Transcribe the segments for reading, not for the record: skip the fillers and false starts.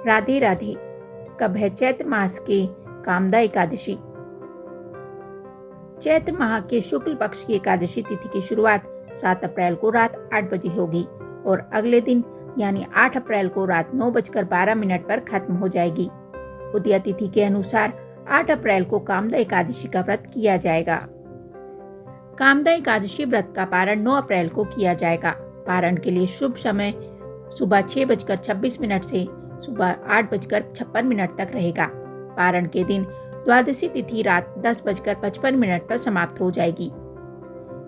राधे राधे। कब है चैत्र मास के कामदा एकादशी। चैत्र माह के शुक्ल पक्ष की एकादशी तिथि की शुरुआत 7 अप्रैल को रात 8 बजे होगी और अगले दिन यानी 8 अप्रैल को रात 9:12 पर खत्म हो जाएगी। उदया तिथि के अनुसार 8 अप्रैल को कामदा एकादशी का व्रत किया जाएगा। कामदा एकादशी व्रत का पारण 9 अप्रैल को किया जाएगा। पारण के लिए शुभ समय सुबह 6:26 से सुबह 8:56 तक रहेगा। पारण के दिन द्वादशी तिथि रात 10:55 पर समाप्त हो जाएगी।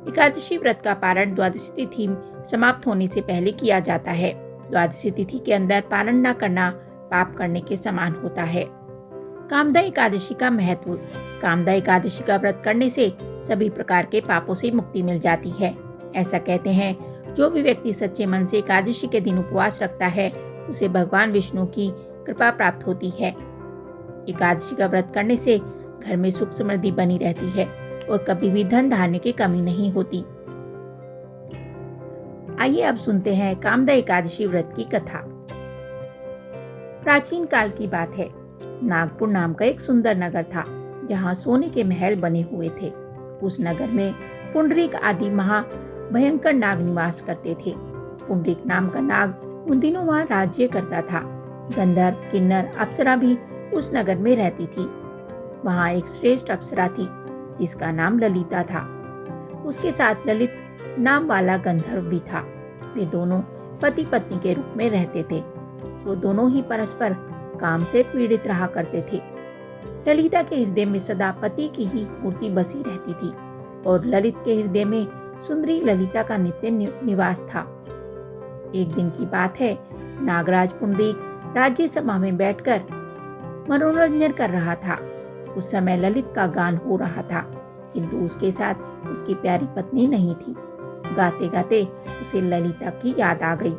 एकादशी व्रत का पारण द्वादशी तिथि समाप्त होने से पहले किया जाता है। द्वादशी तिथि के अंदर पारण न करना पाप करने के समान होता है। कामदा एकादशी का महत्व। कामदा एकादशी का व्रत करने से सभी प्रकार के पापों से मुक्ति मिल जाती है। ऐसा कहते हैं, जो भी व्यक्ति सच्चे मन से एकादशी के दिन उपवास रखता है उसे भगवान विष्णु की कृपा प्राप्त होती है। एकादशी का व्रत करने से घर में सुख समृद्धि बनी रहती है और कभी भी धन धान्य की कमी नहीं होती। आइए अब सुनते हैं कामदा एकादशी व्रत की कथा। प्राचीन काल की बात है। नागपुर नाम का एक सुंदर नगर था, जहाँ सोने के महल बने हुए थे। उस नगर में पुंडरीक आदि महा भयंकर नाग निवास करते थे। पुंडरीक नाम का नाग उन दिनों वहाँ राज्य करता था। गंधर्व, किन्नर, अप्सरा भी उस नगर में रहती थी। वहाँ एक श्रेष्ठ अप्सरा थी जिसका नाम ललिता था। उसके साथ ललित नाम वाला गंधर्व भी था। वे दोनों पति पत्नी के रूप में रहते थे। वो दोनों ही परस्पर काम से पीड़ित रहा करते थे। ललिता के हृदय में सदा पति की ही मूर्ति बसी रहती थी और ललित के हृदय में सुंदरी ललिता का नित्य निवास था। एक दिन की बात है, नागराज पुंडरीक राज्य सभा में बैठकर मनोरंजन कर रहा था। उस समय ललित का गान हो रहा था, किंतु उसके साथ उसकी प्यारी पत्नी नहीं थी। गाते गाते उसे ललिता की याद आ गई।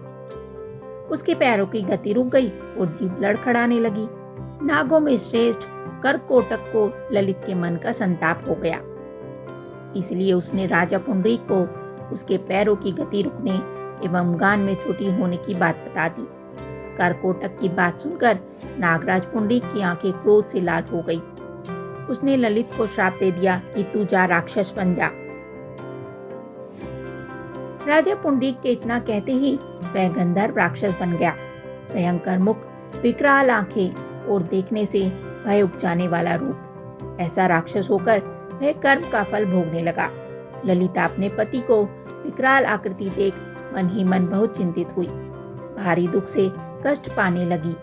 उसके पैरों की गति रुक गई और जीभ लड़खड़ाने लगी। नागों में श्रेष्ठ करकोटक को ललित के मन का संताप हो गया। इसलिए उसने राजा पुंडरीक को उसके पैरों की गति रुकने एवं गान में त्रुटि होने की बात बता दी। करकोटक की बात सुनकर नागराज पुंडरीक की आंखें क्रोध से लाल हो गई। उसने ललित को श्राप दे दिया कि तू जा, राक्षस बन जा। राजा पुंडरीक के इतना कहते ही वह गंधर्व राक्षस बन गया। भयंकर मुख, विकराल आंखें और देखने से भय उपजाने वाला रूप। ऐसा राक्षस होकर वह कर्म का फल भोगने लगा। ललिता अपने पति को विकराल आकृति देख मन ही मन बहुत चिंतित हुई। भारी दुख से कष्ट पाने लगी।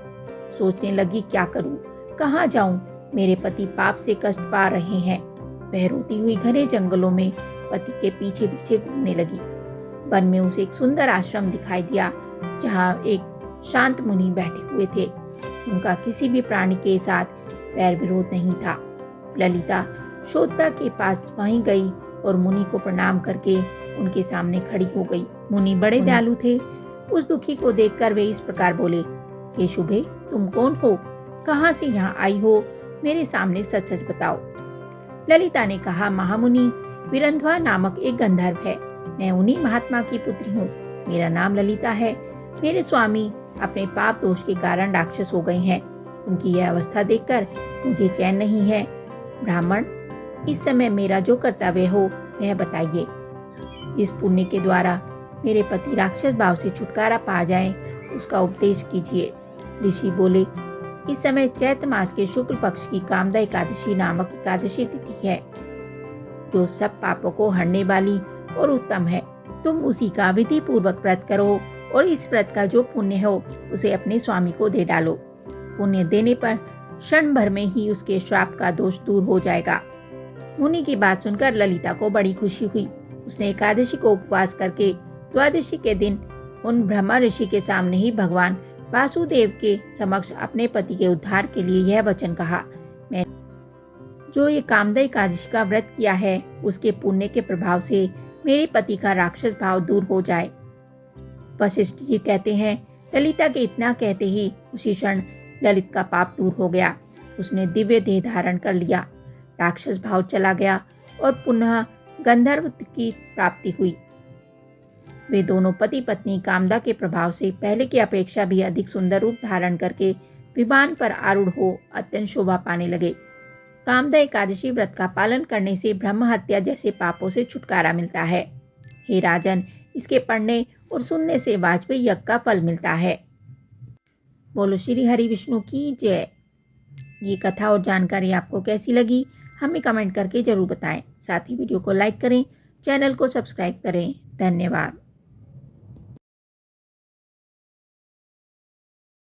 सोचने लगी, क्या करूं, कहाँ जाऊं, मेरे पति पाप से कष्ट पा रहे हैं। वह रोती हुई घने जंगलों में पति के पीछे पीछे घूमने लगी। वन में उसे एक सुंदर आश्रम दिखाई दिया, जहाँ एक शांत मुनि बैठे हुए थे। उनका किसी भी प्राणी के साथ पैर विरोध नहीं था। ललिता शोधता के पास वहीं गई और मुनि को प्रणाम करके उनके सामने खड़ी हो गई। मुनि बड़े दयालु थे। उस दुखी को देखकर वे इस प्रकार बोले, हे शुभे, तुम कौन हो, कहाँ से यहाँ आई हो, मेरे सामने सच सच बताओ। ललिता ने कहा, महामुनि, विरंध्वा नामक एक गंधर्व है। मैं उन्हीं महात्मा की पुत्री हूँ। मेरा नाम ललिता है। मेरे स्वामी अपने पाप दोष के कारण राक्षस हो गए हैं। उनकी यह अवस्था देखकर मुझे चैन नहीं है। ब्राह्मण, इस समय मेरा जो कर्तव्य हो वह बताइए। जिस पुण्य के द्वारा मेरे पति राक्षस भाव से छुटकारा पा जाएं, उसका उपदेश कीजिए। ऋषि बोले, इस समय चैत्र मास के शुक्ल पक्ष की कामदा एकादशी नामक एकादशी तिथि है, जो सब पापों को हरने वाली और उत्तम है। तुम उसी का विधि पूर्वक व्रत करो और इस व्रत का जो पुण्य हो उसे अपने स्वामी को दे डालो। पुण्य देने पर क्षण भर में ही उसके श्राप का दोष दूर हो जाएगा। मुनि की बात सुनकर ललिता को बड़ी खुशी हुई। उसने एकादशी को उपवास करके द्वादशी के दिन उन ब्रह्मा ऋषि के सामने ही भगवान वासुदेव के समक्ष अपने पति के उद्धार के लिए यह वचन कहा, मैं जो ये कामदा एकादशी का व्रत किया है उसके पुण्य के प्रभाव से मेरे पति का राक्षस भाव दूर हो जाए। वशिष्ठ जी कहते हैं, ललिता के इतना कहते ही उसी क्षण ललित का पाप दूर हो गया। उसने दिव्य देह धारण कर लिया। राक्षस भाव चला गया और पुनः गंधर्व की प्राप्ति हुई। वे दोनों पति पत्नी कामदा के प्रभाव से पहले की अपेक्षा भी अधिक सुंदर रूप धारण करके विमान पर आरूढ़ हो अत्यंत शोभा पाने लगे। कामदा एकादशी व्रत का पालन करने से ब्रह्म हत्या जैसे पापों से छुटकारा मिलता है। हे राजन, इसके पढ़ने और सुनने से वाजपेयी यज्ञ का फल मिलता है। बोलो श्री हरि विष्णु की जय। ये कथा और जानकारी आपको कैसी लगी हमें कमेंट करके ज़रूर बताएं। साथ ही वीडियो को लाइक करें, चैनल को सब्सक्राइब करें। धन्यवाद।